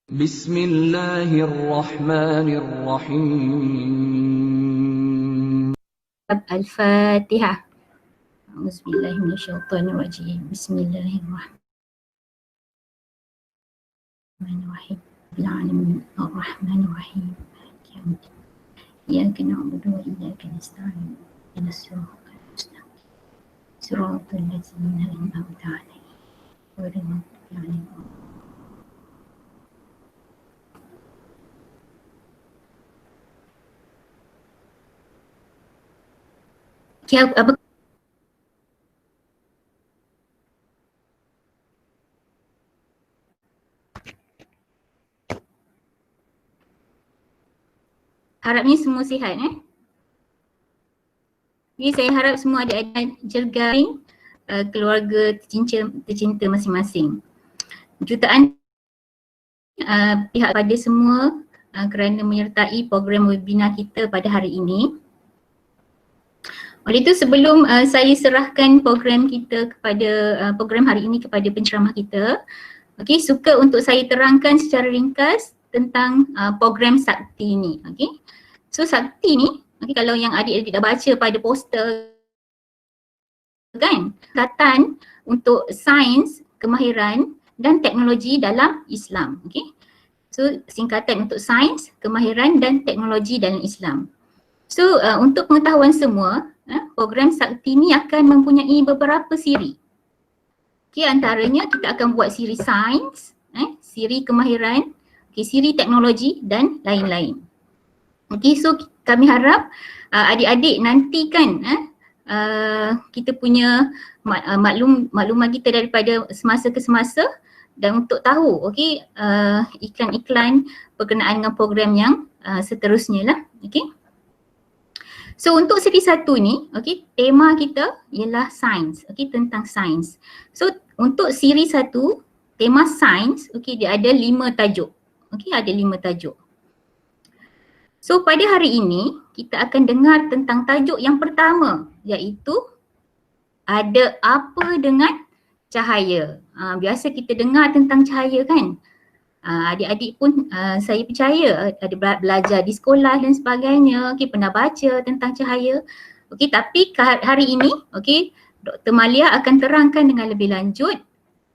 بسم الله الرحمن الرحيم. الفاتحة. أعوذ بالله من الشيطان الرجيم. بسم الله الرحمن الرحيم. رب العالمين الرحمن الرحيم مالك يوم الدين. إياك نعبد وإياك نستعين. اهدنا الصراط المستقيم صراط الذين أنعمت عليهم غير المغضوب عليهم. Apa harapnya semua sihat Jadi saya harap semua ada jergaring keluarga tercinta masing-masing. Jutaan pihak pada semua kerana menyertai program webinar kita pada hari ini. Oleh itu sebelum saya serahkan program kita kepada program hari ini kepada penceramah kita, suka untuk saya terangkan secara ringkas tentang program Sakti ni. So Sakti ni, kalau yang adik-adik dah baca pada poster kan, tingkatan untuk sains, kemahiran dan teknologi dalam Islam. So singkatan untuk sains, kemahiran dan teknologi dalam Islam. So untuk pengetahuan semua, program Sakti ni akan mempunyai beberapa siri. Antaranya kita akan buat siri sains, siri kemahiran, siri teknologi dan lain-lain. So kami harap adik-adik nanti kan kita punya maklumat kita daripada semasa ke semasa, dan untuk tahu iklan-iklan berkenaan dengan program yang seterusnya lah. So untuk siri satu ni, tema kita ialah sains, tentang sains. So untuk siri satu, tema sains, dia ada 5 tajuk. Ada 5 tajuk. So pada hari ini, kita akan dengar tentang tajuk yang pertama, iaitu ada apa dengan cahaya. Biasa kita dengar tentang cahaya kan. Adik-adik pun saya percaya ada belajar di sekolah dan sebagainya, pernah baca tentang cahaya. Tapi hari ini, Dr. Malia akan terangkan dengan lebih lanjut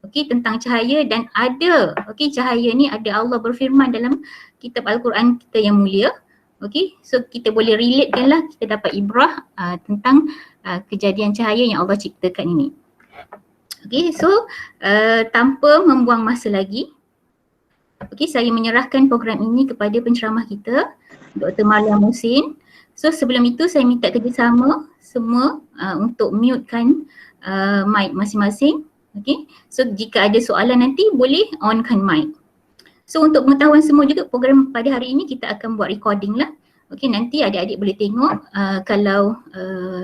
tentang cahaya, dan ada cahaya ni ada Allah berfirman dalam kitab Al-Quran kita yang mulia. So kita boleh relatekan lah, kita dapat ibrah tentang kejadian cahaya yang Allah ciptakan ini. So tanpa membuang masa lagi, saya menyerahkan program ini kepada penceramah kita, Dr. Malia Muhsin. So sebelum itu saya minta kerjasama semua untuk mutekan mic masing-masing. So jika ada soalan nanti boleh onkan mic. So untuk pengetahuan semua juga, program pada hari ini kita akan buat recording lah. Nanti adik-adik boleh tengok kalau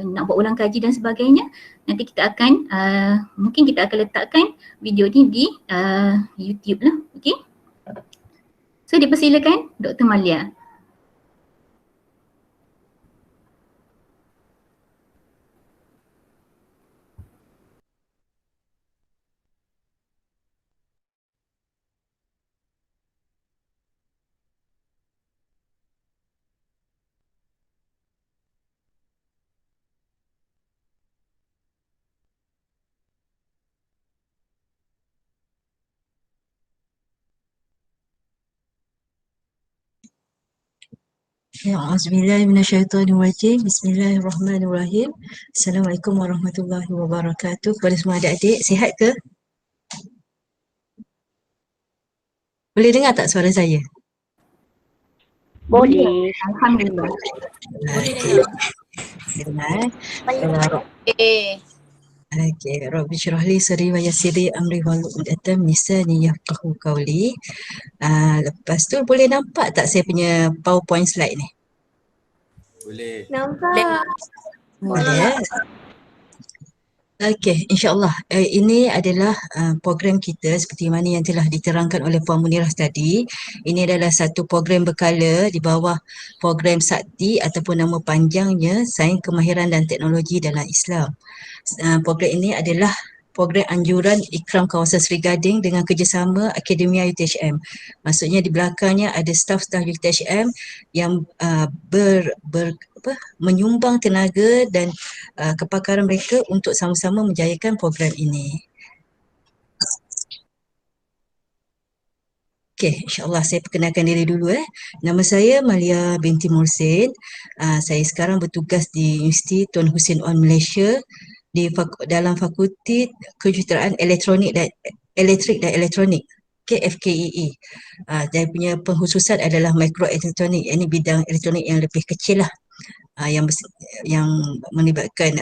nak buat ulang kaji dan sebagainya. Nanti kita akan, mungkin kita akan letakkan video ni di YouTube lah. So dipersilakan Dr. Malia. A'udzubillahiminasyaitonirrajim. Bismillahirrahmanirrahim. Assalamualaikum warahmatullahi wabarakatuh. Kepada semua adik-adik, sihat ke? Boleh dengar tak suara saya? Boleh. Alhamdulillah. Boleh dengar. Okey, Rabbi syrah li sadri wa yassir li amri wahlul 'uqdatam min lisani yafqahu qawli. Lepas tu boleh nampak tak saya punya PowerPoint slide ni? Boleh. Nampak. Boleh. Okey, insya-Allah ini adalah program kita seperti mana yang telah diterangkan oleh Puan Munirah tadi. Ini adalah satu program berkala di bawah program Sakti ataupun nama panjangnya Sains Kemahiran dan Teknologi dalam Islam. Program ini adalah program anjuran Ikram Kawasan Seri Gading dengan kerjasama Akademia UTHM. Maksudnya di belakangnya ada staf-staf UTHM yang menyumbang tenaga dan kepakaran mereka untuk sama-sama menjayakan program ini. Okey, insyaAllah saya perkenalkan diri dulu. Nama saya Malia binti Mohsin. Saya sekarang bertugas di Universiti Tun Hussein On Malaysia dalam Fakulti Kejuruteraan Elektrik dan Elektronik. FKEE. Saya punya pengkhususan adalah mikroelektronik, ini bidang elektronik yang lebih kecil lah. Yang melibatkan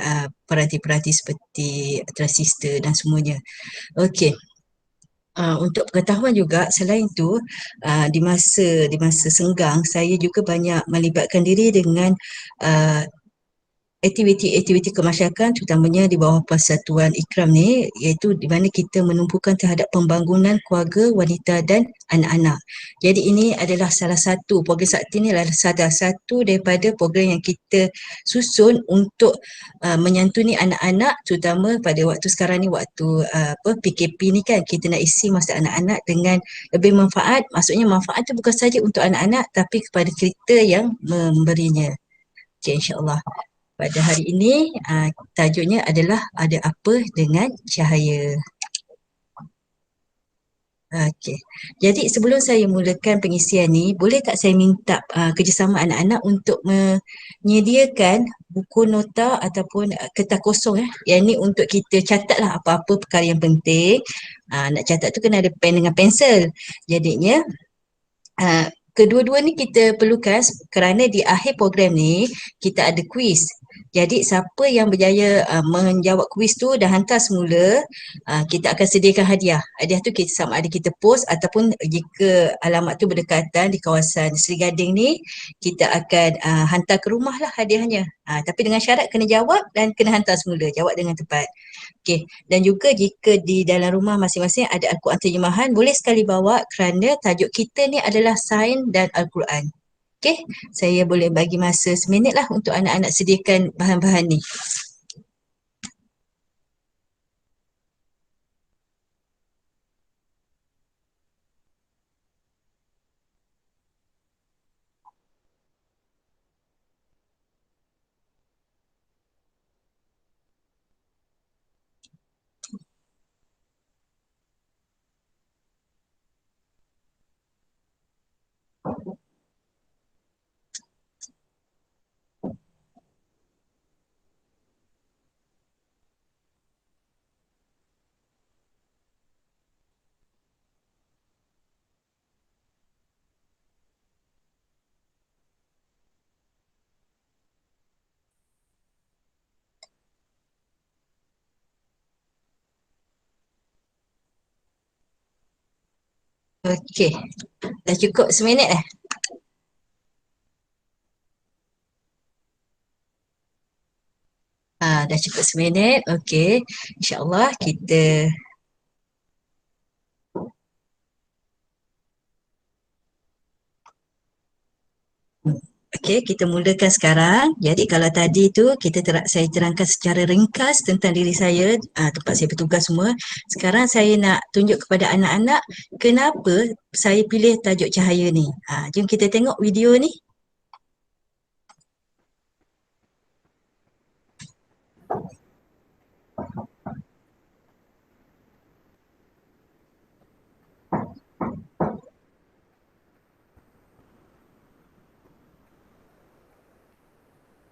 peranti-peranti seperti transistor dan semuanya. Okey. Untuk pengetahuan juga, selain itu di masa senggang saya juga banyak melibatkan diri dengan aktiviti-aktiviti kemasyarakatan terutamanya di bawah Persatuan Ikram ni, iaitu di mana kita menumpukan terhadap pembangunan keluarga, wanita dan anak-anak. Jadi ini adalah salah satu, program sakti ni adalah salah satu daripada program yang kita susun untuk menyantuni anak-anak, terutama pada waktu sekarang ni, waktu PKP ni kan, kita nak isi masa anak-anak dengan lebih manfaat. Maksudnya manfaat tu bukan saja untuk anak-anak tapi kepada kita yang memberinya. Okay, insyaAllah. Pada hari ini, tajuknya adalah ada apa dengan cahaya. Okey. Jadi sebelum saya mulakan pengisian ni, boleh tak saya minta kerjasama anak-anak untuk menyediakan buku nota ataupun kertas kosong yang ni untuk kita catatlah apa-apa perkara yang penting. Nak catat tu kena ada pen dengan pensel. Jadinya kedua-dua ni kita perlukan kerana di akhir program ni kita ada kuis. Jadi siapa yang berjaya menjawab kuis tu dan hantar semula, kita akan sediakan hadiah. Hadiah tu kita sama ada kita post ataupun jika alamat tu berdekatan di kawasan Seri Gading ni, kita akan hantar ke rumah lah hadiahnya. Tapi dengan syarat kena jawab dan kena hantar semula, jawab dengan tepat. Okey, dan juga jika di dalam rumah masing-masing ada Al-Quran terjemahan, boleh sekali bawa kerana tajuk kita ni adalah Sains dan Al-Quran. Okey, saya boleh bagi masa seminit lah untuk anak-anak sediakan bahan-bahan ni. Okey, dah cukup seminit dah? Dah cukup seminit. Okey, insyaAllah kita Okey, kita mulakan sekarang. Jadi kalau tadi tu saya terangkan secara ringkas tentang diri saya, tempat saya bertugas semua. Sekarang saya nak tunjuk kepada anak-anak kenapa saya pilih tajuk cahaya ni. Jom kita tengok video ni.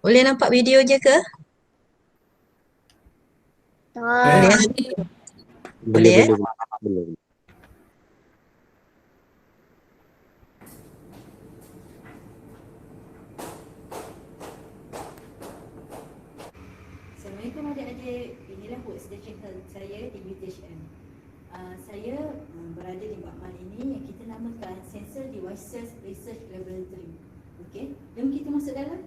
Boleh nampak video je ke? Boleh? Boleh ya? Boleh. Assalamualaikum adik-adik. Inilah workstation saya di UTHM. Saya berada di Bakman ini yang kita namakan Sensor Devices Research Laboratory. Okey, jom kita masuk dalam.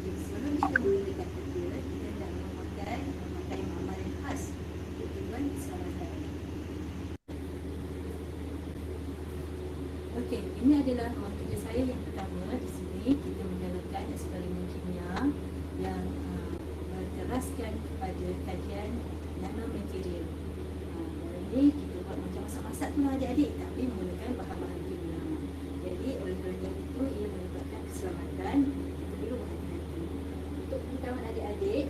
Okey, sebelum kita mulakan kerja, kita nak memakai amalan khas untuk tujuan keselamatan. ini adalah kerja saya yang pertama di sini. Kita menjalankan eksperimen kimia yang berteraskan kepada kajian nanomaterial. Dalam ini kita buat macam masak-masak tu lah adik-adik, tapi menggunakan bahan-bahan kimia. Jadi oleh kerana itu ia menyebabkan keselamatan. Kita perlu berhati-hati. Untuk pengetahuan adik-adik,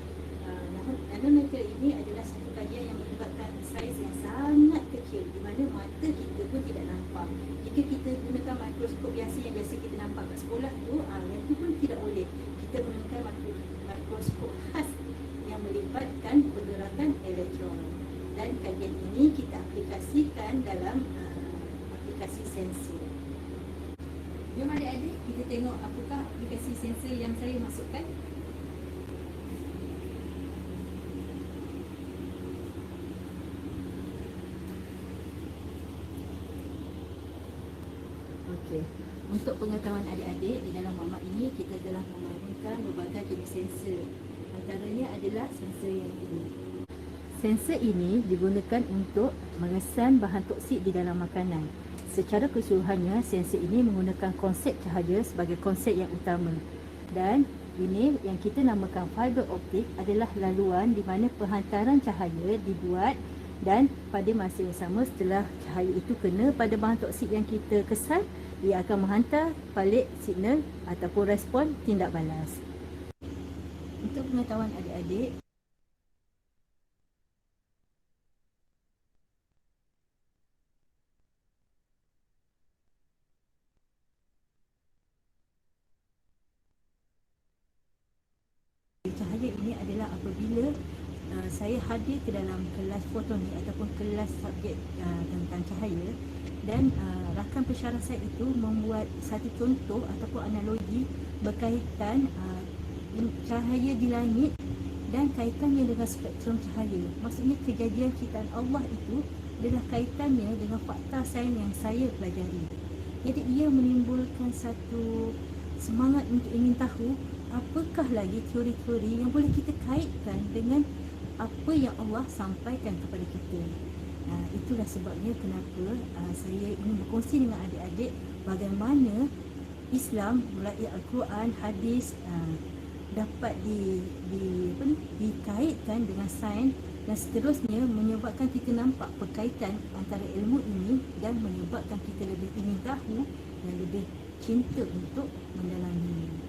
nanomaterial ini adalah satu kajian yang melibatkan saiz yang sangat kecil di mana mata kita pun tidak nampak. Jika kita gunakan mikroskop biasa yang biasa kita nampak kat sekolah tu, yang tu pun tidak boleh. Kita gunakan mikroskop khas yang melibatkan pergerakan elektron. Dan kajian ini kita aplikasikan dalam aplikasi sensor. Jom adik-adik kita tengok apakah aplikasi sensor yang saya masukkan. Okey. Untuk pengetahuan adik-adik, di dalam maklumat ini kita telah memainkan berbagai jenis sensor. Antaranya adalah sensor yang ini. Sensor ini digunakan untuk mengesan bahan toksik di dalam makanan. Secara keseluruhannya, sensor ini menggunakan konsep cahaya sebagai konsep yang utama. Dan ini yang kita namakan fiber optik adalah laluan di mana penghantaran cahaya dibuat dan pada masa yang sama setelah cahaya itu kena pada bahan toksik yang kita kesan, ia akan menghantar balik signal ataupun respon tindak balas. Untuk pengetahuan adik-adik, cahaya ini adalah apabila saya hadir ke dalam kelas fotonik ataupun kelas subjek tentang cahaya dan rakan pensyarah saya itu membuat satu contoh ataupun analogi berkaitan cahaya di langit dan kaitannya dengan spektrum cahaya. Maksudnya kejadian ciptaan Allah itu adalah kaitannya dengan fakta sains yang saya pelajari. Jadi ia menimbulkan satu semangat untuk ingin tahu apakah lagi teori-teori yang boleh kita kaitkan dengan apa yang Allah sampaikan kepada kita. Itulah sebabnya kenapa saya ingin berkongsi dengan adik-adik bagaimana Islam melalui Al-Quran, hadis dapat dikaitkan dengan sains dan seterusnya menyebabkan kita nampak perkaitan antara ilmu ini dan menyebabkan kita lebih ingin tahu dan lebih cinta untuk mendalaminya.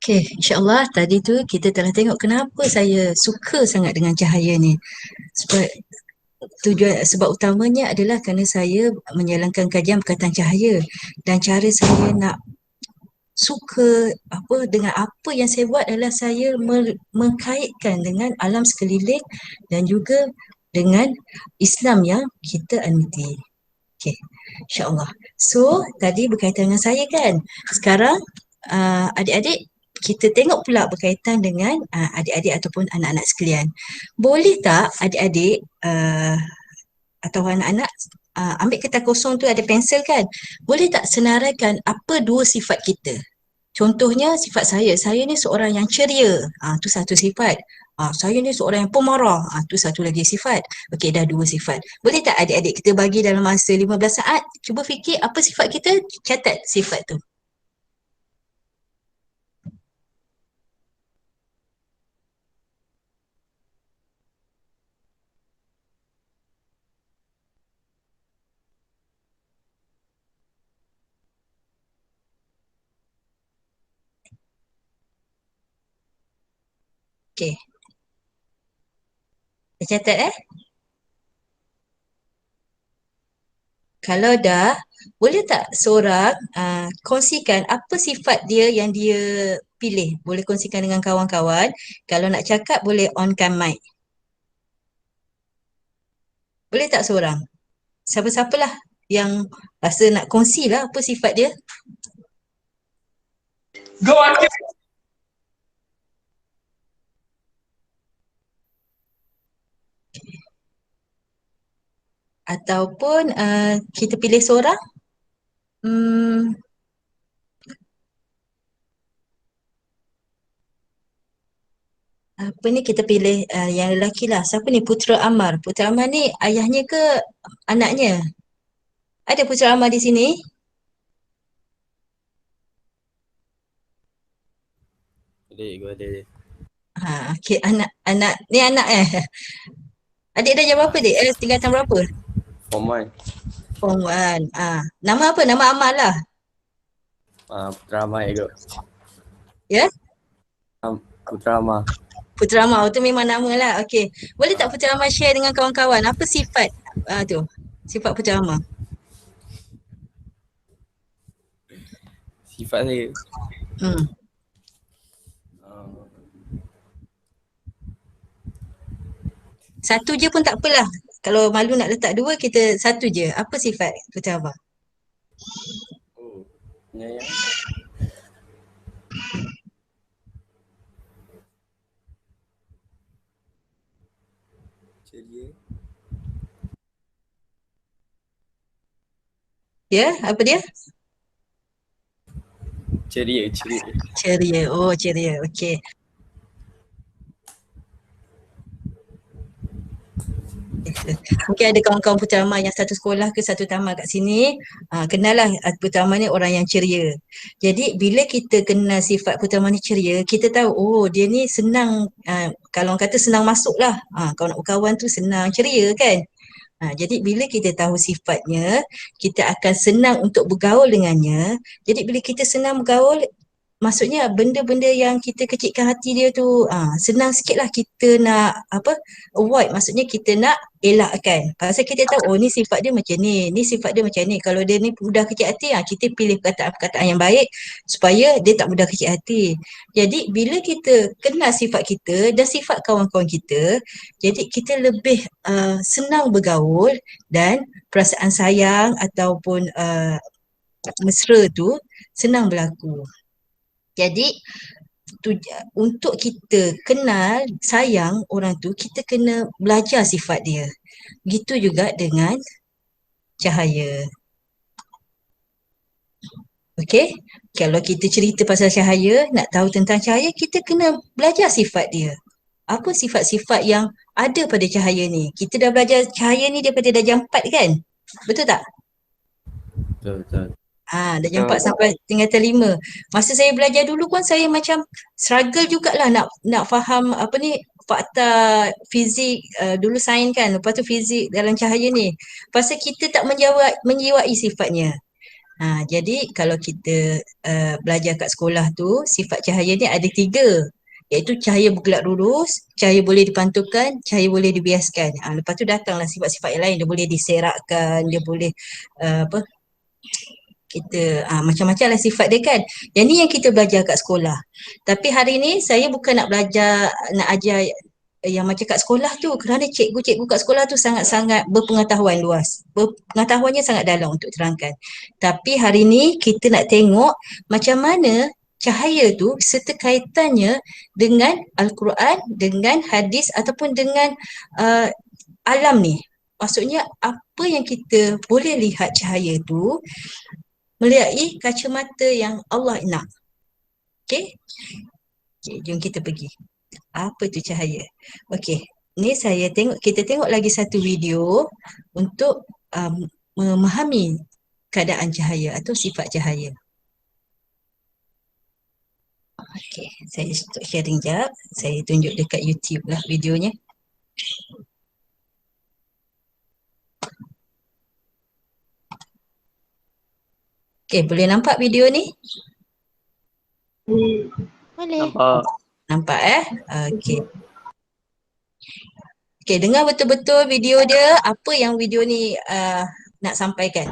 Okey, insyaAllah tadi tu kita telah tengok kenapa saya suka sangat dengan cahaya ni. Sebab utamanya adalah kerana saya menjalankan kajian berkaitan cahaya dan cara saya nak suka dengan apa yang saya buat adalah saya mengkaitkan dengan alam sekeliling dan juga dengan Islam yang kita anti. Okey, insyaAllah. So, tadi berkaitan dengan saya kan. Sekarang adik-adik kita tengok pula berkaitan dengan adik-adik ataupun anak-anak sekalian. Boleh tak adik-adik atau anak-anak ambil kertas kosong tu ada pensel kan? Boleh tak senaraikan apa dua sifat kita? Contohnya sifat saya ni seorang yang ceria, tu satu sifat. Saya ni seorang yang pemarah, tu satu lagi sifat. Okey, dah dua sifat. Boleh tak adik-adik kita bagi dalam masa 15 saat, cuba fikir apa sifat kita, catat sifat tu. Okey. Dah catat Kalau dah, boleh tak seorang kongsikan apa sifat dia yang dia pilih? Boleh kongsikan dengan kawan-kawan. Kalau nak cakap boleh onkan mic. Boleh tak seorang? Siapa-siapalah yang rasa nak kongsi lah apa sifat dia. Ataupun kita pilih seorang. Apa ni kita pilih yang lelaki lah. Siapa ni? Putra Amar. Putra Amar ni ayahnya ke anaknya? Ada Putra Amar di sini? Gua ada. Okey, anak ni anak Adik dah jam berapa dik? Tingkatan berapa? Form 1. Form 1. Nama apa? Nama Amar lah. Putra Amar ikut. Ya? Putra Amar. Putra Amar. Tu memang nama lah. Okey. Boleh tak Putra Amar share dengan kawan-kawan apa sifat tu? Sifat Putra Amar. Sifat saya. Satu je pun tak apalah. Kalau malu nak letak dua, kita satu je. Apa sifat Putra Amar? Penyayang. Ceria. Ya, apa dia? Ceria. Ceria. Oh, ceria. Okey. Mungkin ada kawan-kawan Putra Amar yang satu sekolah ke satu taman kat sini, kenal lah Putra Amar ni orang yang ceria. Jadi bila kita kenal sifat Putra Amar ni ceria, kita tahu oh dia ni senang, kalau orang kata senang masuk lah. Kalau nak berkawan tu senang ceria kan. Jadi bila kita tahu sifatnya, kita akan senang untuk bergaul dengannya. Jadi bila kita senang bergaul, maksudnya benda-benda yang kita kecilkan hati dia tu senang sikit lah kita nak avoid, maksudnya kita nak elakkan. Pasal kita tahu oh ni sifat dia macam ni sifat dia macam ni. Kalau dia ni mudah kecil hati, kita pilih perkataan-perkataan yang baik supaya dia tak mudah kecil hati. Jadi bila kita kenal sifat kita dan sifat kawan-kawan kita, jadi kita lebih senang bergaul dan perasaan sayang ataupun mesra tu senang berlaku. Jadi untuk kita kenal sayang orang tu, kita kena belajar sifat dia. Begitu juga dengan cahaya. Okey? Kalau kita cerita pasal cahaya, nak tahu tentang cahaya, kita kena belajar sifat dia. Apa sifat-sifat yang ada pada cahaya ni? Kita dah belajar cahaya ni daripada darjah 4 kan? Betul tak? Betul. Darjah 4 sampai tingkatan 5. Masa saya belajar dulu pun saya macam struggle jugalah nak faham fakta fizik, dulu sains kan, lepas tu fizik dalam cahaya ni. Pasal kita tak menjiwai sifatnya. Jadi kalau kita belajar kat sekolah tu, sifat cahaya ni ada 3. Iaitu cahaya bergelap lurus, cahaya boleh dipantulkan, cahaya boleh dibiaskan. Lepas tu datanglah sifat-sifat yang lain. Dia boleh diserakkan, dia boleh kita macam-macam lah sifat dia kan. Yang ni yang kita belajar kat sekolah. Tapi hari ni saya bukan nak belajar, nak ajar yang macam kat sekolah tu, kerana cikgu-cikgu kat sekolah tu sangat-sangat berpengetahuan luas. Pengetahuannya sangat dalam untuk terangkan. Tapi hari ni kita nak tengok macam mana cahaya tu serta kaitannya dengan Al-Quran, dengan hadis ataupun dengan alam ni. Maksudnya apa yang kita boleh lihat cahaya tu melalui kacamata yang Allah nak. Okey? Jom kita pergi. Apa tu cahaya? Okey. Ni kita tengok lagi satu video untuk memahami keadaan cahaya atau sifat cahaya. Okey, saya stop sharing jap. Saya tunjuk dekat YouTube lah videonya. Okey, boleh nampak video ni? Boleh. Nampak Okey. Okey, dengar betul-betul video dia, apa yang video ni nak sampaikan.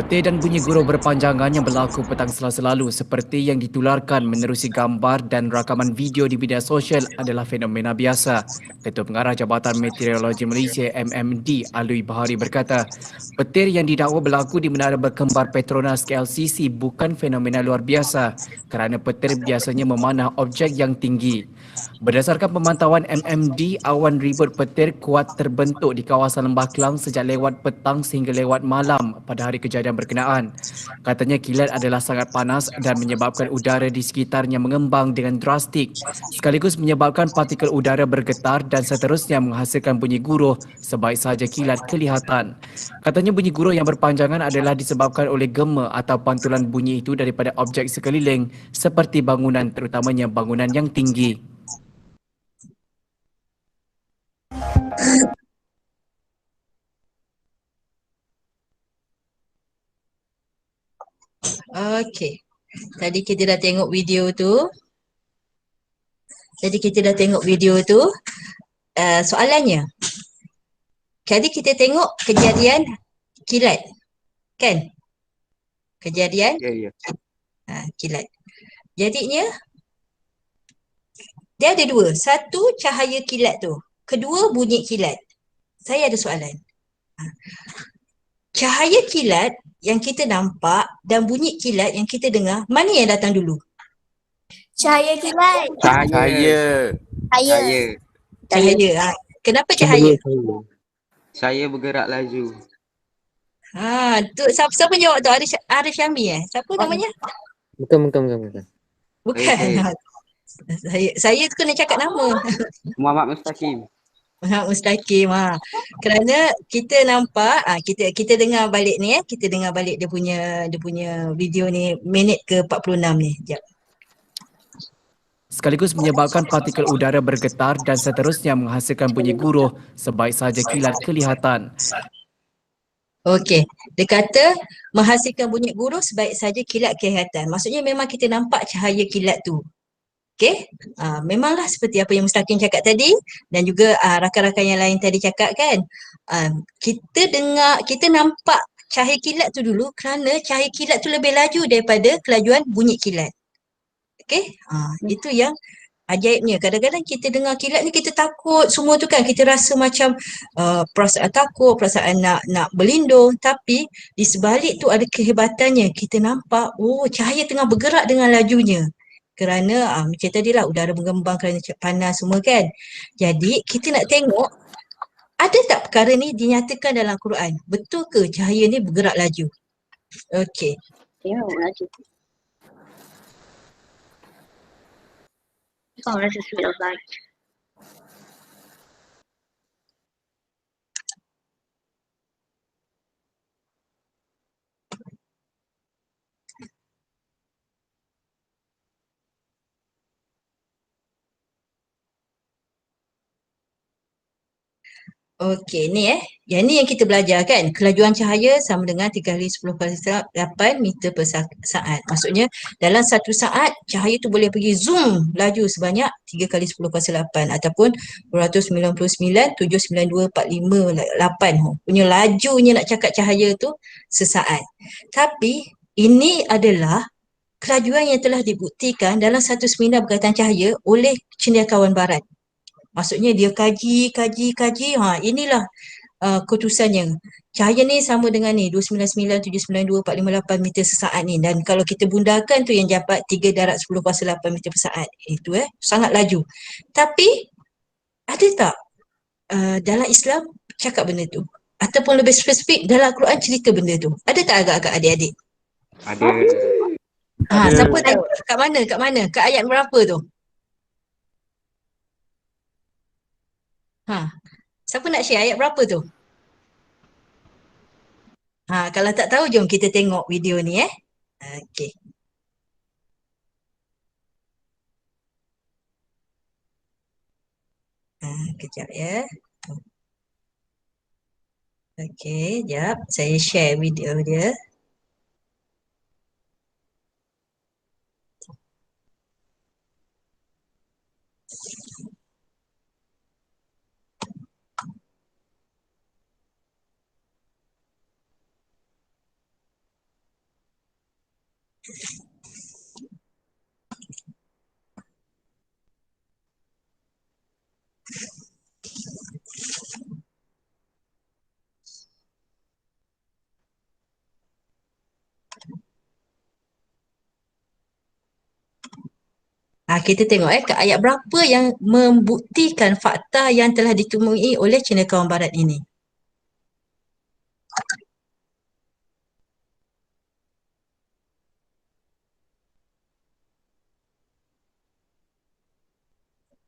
Petir dan bunyi gurau berpanjangan yang berlaku petang Selasa lalu seperti yang ditularkan menerusi gambar dan rakaman video di media sosial adalah fenomena biasa. Ketua Pengarah Jabatan Meteorologi Malaysia MMD Alwi Bahari berkata, petir yang didakwa berlaku di Menara Berkembar Petronas KLCC bukan fenomena luar biasa kerana petir biasanya memanah objek yang tinggi. Berdasarkan pemantauan MMD, awan ribut petir kuat terbentuk di kawasan Lembah Kelang sejak lewat petang sehingga lewat malam pada hari kejadian berkenaan. Katanya kilat adalah sangat panas dan menyebabkan udara di sekitarnya mengembang dengan drastik, sekaligus menyebabkan partikel udara bergetar dan seterusnya menghasilkan bunyi guruh sebaik sahaja kilat kelihatan. Katanya bunyi guruh yang berpanjangan adalah disebabkan oleh gema atau pantulan bunyi itu daripada objek sekeliling seperti bangunan, terutamanya bangunan yang tinggi. Okey. Tadi kita dah tengok video tu. Soalannya, tadi kita tengok kejadian kilat, kan? Kejadian Ya. kilat. Jadinya, dia ada dua. Satu, cahaya kilat tu. Kedua, bunyi kilat. Saya ada soalan. Cahaya kilat yang kita nampak dan bunyi kilat yang kita dengar, mana yang datang dulu? Cahaya kilat. Cahaya. Cahaya. Kenapa cahaya? Saya bergerak laju. Tu siapa jawab tu? Arif Syami Siapa namanya? Bukan. Bukan. Saya tu kena cakap nama. Muhammad Mustaqim. Mustaqim. Kerana kita nampak, kita dengar balik ni kita dengar balik dia punya video ni minit ke 46 ni. Sekejap. Sekaligus menyebabkan partikel udara bergetar dan seterusnya menghasilkan bunyi guruh sebaik sahaja kilat kelihatan. Okey, dia kata menghasilkan bunyi guruh sebaik saja kilat kelihatan. Maksudnya memang kita nampak cahaya kilat tu. Okey, memanglah seperti apa yang Mustaqim cakap tadi dan juga rakan-rakan yang lain tadi cakap kan. Kita nampak cahaya kilat tu dulu kerana cahaya kilat tu lebih laju daripada kelajuan bunyi kilat. Okey, itu yang ajaibnya. Kadang-kadang kita dengar kilat ni kita takut semua tu kan, kita rasa macam perasaan takut, perasaan nak berlindung, tapi di sebalik tu ada kehebatannya. Kita nampak cahaya tengah bergerak dengan lajunya. Kerana macam tadilah udara mengembang kerana panas semua kan. Jadi kita nak tengok ada tak perkara ni dinyatakan dalam Quran? Betul ke cahaya ni bergerak laju? Okey. Tengok laju. Oh, that's the speed of light. Okey, ni yang ni yang kita belajar kan. Kelajuan cahaya sama dengan 3 kali 10 kali 8 meter per saat. Maksudnya dalam satu saat cahaya tu boleh pergi zoom laju sebanyak 3 kali 10 kuasa 8 ataupun 299,792,458 punya lajunya nak cakap cahaya tu sesaat. Tapi ini adalah kelajuan yang telah dibuktikan dalam satu seminar berkaitan cahaya oleh cendekiawan barat. Maksudnya dia kaji. Inilah keputusannya. Cahaya ni sama dengan ni 299,792,458 meter sesaat ni, dan kalau kita bundakan tu yang dapat 3 darab 10 kuasa 8 meter per saat. Itu sangat laju. Tapi ada tak dalam Islam cakap benda tu? Ataupun lebih spesifik dalam Al-Quran cerita benda tu? Ada tak agak-agak adik-adik? Ada. Siapa tahu? Kat mana? Kat ayat berapa tu? Siapa nak share ayat berapa tu? Kalau tak tahu jom kita tengok video ni Okey. Kejap ya. Okey, jap saya share video dia. Kita tengok kat ayat berapa yang membuktikan fakta yang telah ditemui oleh cendekiawan barat ini.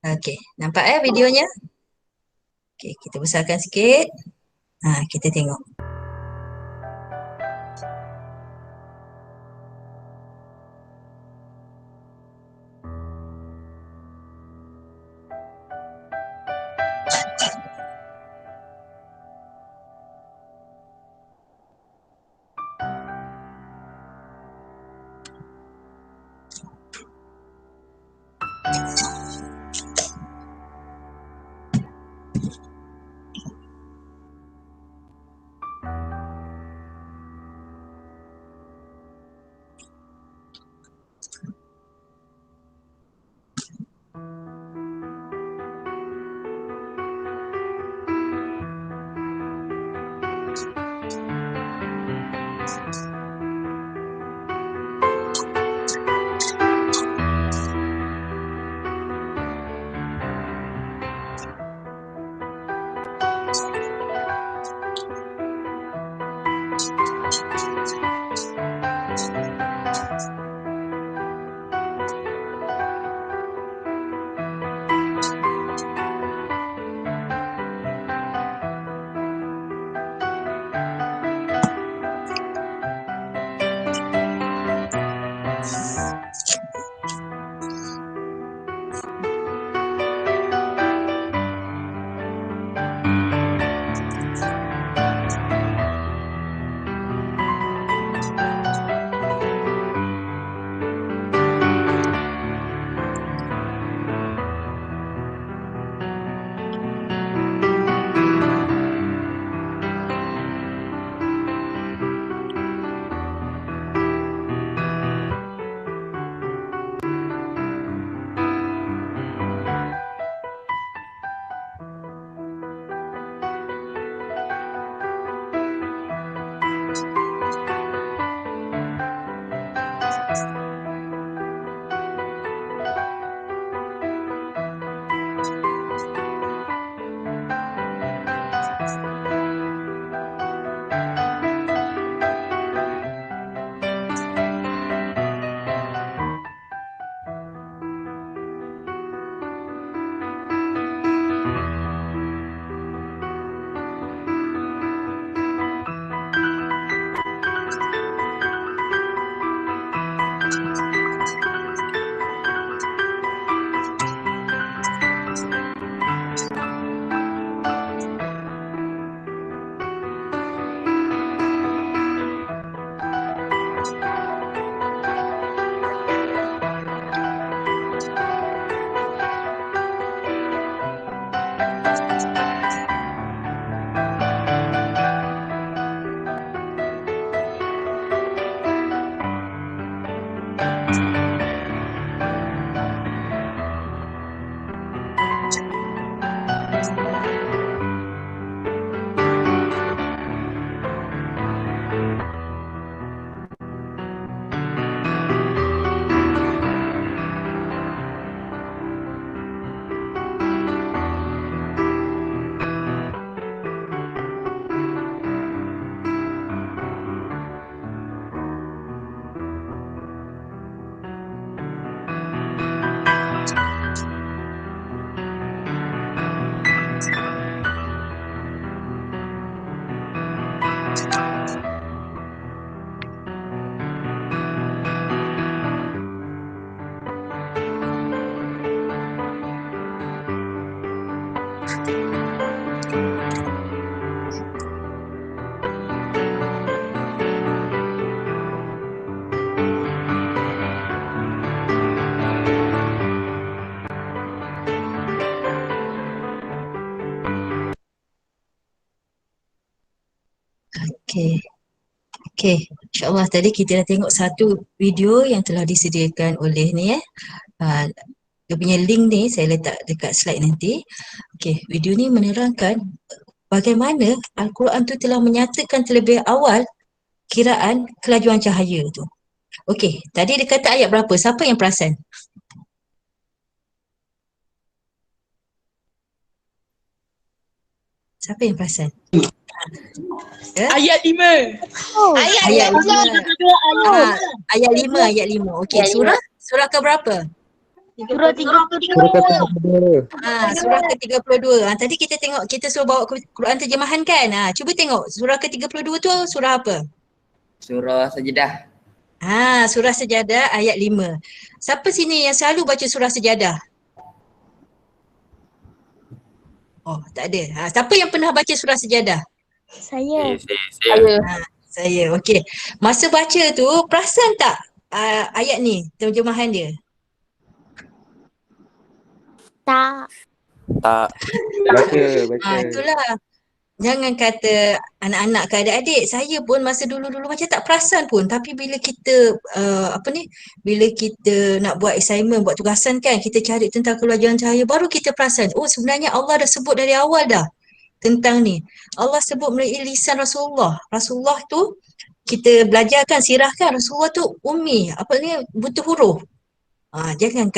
Okey, nampak videonya? Okey, kita besarkan sikit. Kita tengok. Okey. Okey, insyaAllah tadi kita dah tengok satu video yang telah disediakan oleh ni dia punya link ni saya letak dekat slide nanti. Okey, video ni menerangkan bagaimana Al-Quran tu telah menyatakan terlebih awal kiraan kelajuan cahaya tu. Okey, tadi dia kata ayat berapa? Siapa yang perasan? Siapa yang perasan? Ayat 5. Ayat 5. Ayat 5, ayat 5. Okey, surah ke berapa? Surah 32. Surah ke-32. Tadi kita tengok, kita suruh bawa Quran terjemahan kan? Cuba tengok surah ke-32 tu surah apa? Surah Sajadah. Surah Sajadah ayat 5. Siapa sini yang selalu baca surah Sajadah? Oh, tak ada. Siapa yang pernah baca surah Sajadah? Saya. Saya. Okey. Masa baca tu, perasan tak ayat ni, terjemahan dia? Tak. Tak. Baca. Itulah. Jangan kata anak-anak ke adik-adik, saya pun masa dulu-dulu macam tak perasan pun. Tapi bila kita bila kita nak buat assignment, buat tugasan kan, kita cari tentang kelajuan cahaya, baru kita perasan, oh sebenarnya Allah dah sebut dari awal dah tentang ni. Allah sebut melalui lisan Rasulullah. Rasulullah tu kita belajarkan sirah kan, Rasulullah tu ummi, buta huruf. Jangan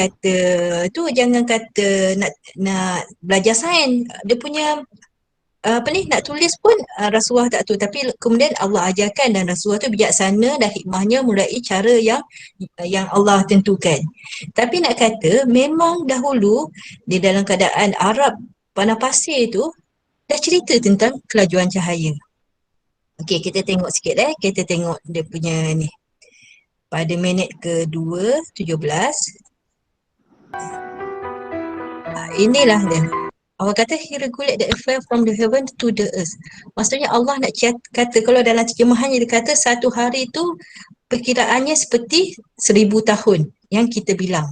kata nak belajar sains, dia punya nak tulis pun Rasulullah tak tahu, tapi kemudian Allah ajarkan dan Rasulullah tu bijaksana dan hikmahnya mulai cara yang Allah tentukan. Tapi nak kata memang dahulu di dalam keadaan Arab padang pasir tu dah cerita tentang kelajuan cahaya. Okey, kita tengok sikit kita tengok dia punya ni. Pada minit ke-2, 17. Inilah dia. Allah kata he regulate the affair from the heaven to the earth. Maksudnya Allah nak kata, kalau dalam terjemahannya dia kata satu hari tu perkiraannya seperti 1000 tahun yang kita bilang.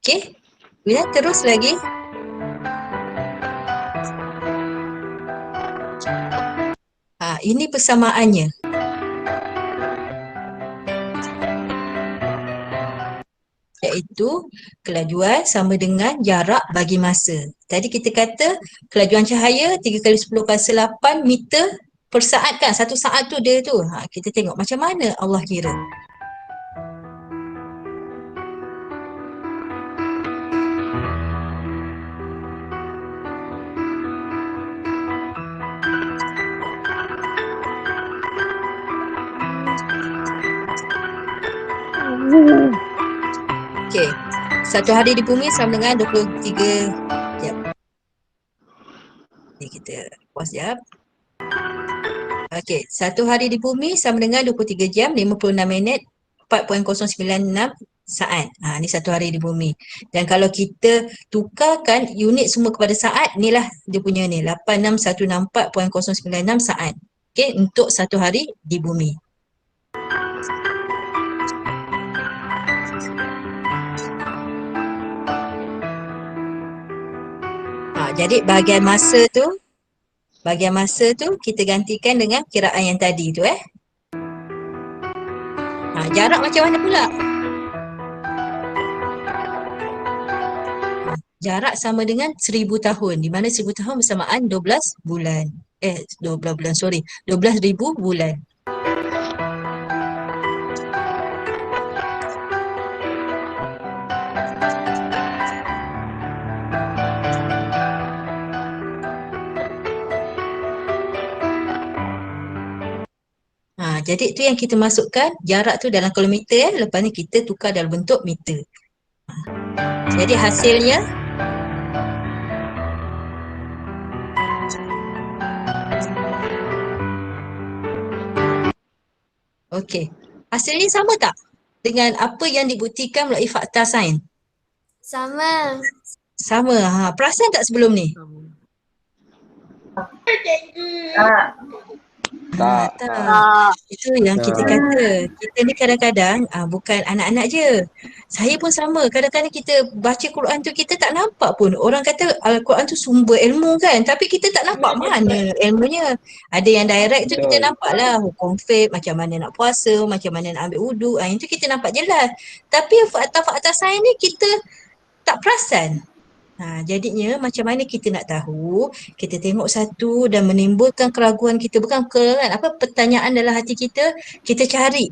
Okey? Bila terus lagi. Ini persamaannya. Iaitu kelajuan sama dengan jarak bagi masa. Tadi kita kata kelajuan cahaya 3 kali 10 kuasa 8 meter per saat kan. Satu saat tu dia tu. Kita tengok macam mana Allah kira. Okey. Satu hari di bumi sama dengan 23 jam. Ni kita pause jap. Okey, satu hari di bumi sama dengan 23 jam 56 minit 4.096 saat. Ni satu hari di bumi. Dan kalau kita tukarkan unit semua kepada saat, inilah dia punya ni 86164.096 saat. Okey, untuk satu hari di bumi. Jadi bahagian masa tu kita gantikan dengan kiraan yang tadi tu jarak macam mana pula? Jarak sama dengan 1000 tahun, di mana 1000 tahun bersamaan 12 bulan. 12,000 bulan. Jadi tu yang kita masukkan jarak tu dalam kilometer lepas ni kita tukar dalam bentuk meter. Jadi hasilnya okey. Hasilnya sama tak dengan apa yang dibuktikan melalui fakta sains? Sama. Sama. Perasan tak sebelum ni? Tak. Itu yang kita kata. Kita ni kadang-kadang bukan anak-anak je. Saya pun sama. Kadang-kadang kita baca Quran tu kita tak nampak pun. Orang kata Al-Quran tu sumber ilmu kan. Tapi kita tak nampak mana ilmunya. Ada yang direct tu kita Betul. nampak lah. Hukum fiqh, macam mana nak puasa, macam mana nak ambil wuduk. Itu kita nampak jelas. Tapi fakta-fakta sains ni kita tak perasan. Jadinya macam mana kita nak tahu, kita tengok satu dan menimbulkan keraguan kita, bukan pertanyaan dalam hati kita cari.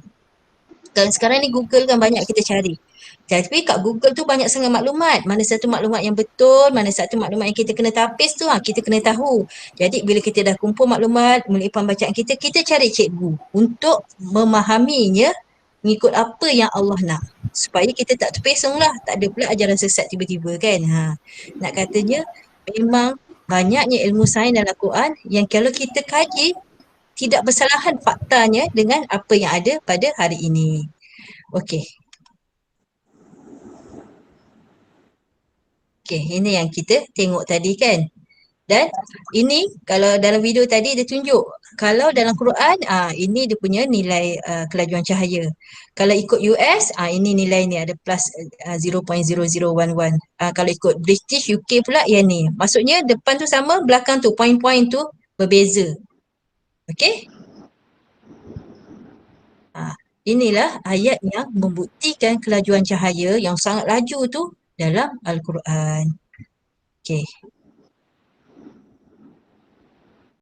Kan sekarang ni Google kan banyak kita cari. Tapi kat Google tu banyak sangat maklumat. Mana satu maklumat yang betul, mana satu maklumat yang kita kena tapis tu, kita kena tahu. Jadi bila kita dah kumpul maklumat, melipat bacaan kita cari cikgu untuk memahaminya mengikut apa yang Allah nak. Supaya kita tak terpesong lah, tak ada pula ajaran sesat tiba-tiba kan. Nak katanya memang banyaknya ilmu sains dalam Al-Quran yang kalau kita kaji tidak bersalahan faktanya dengan apa yang ada pada hari ini. Okey. Okey, ini yang kita tengok tadi kan. Dan ini kalau dalam video tadi dia tunjuk kalau dalam Quran ini dia punya nilai kelajuan cahaya. Kalau ikut US ini nilai ni ada plus 0.0011. Kalau ikut British UK pula yang ni. Maksudnya depan tu sama, belakang tu poin-poin tu berbeza. Okey? Inilah ayat yang membuktikan kelajuan cahaya yang sangat laju tu dalam Al-Quran. Okey.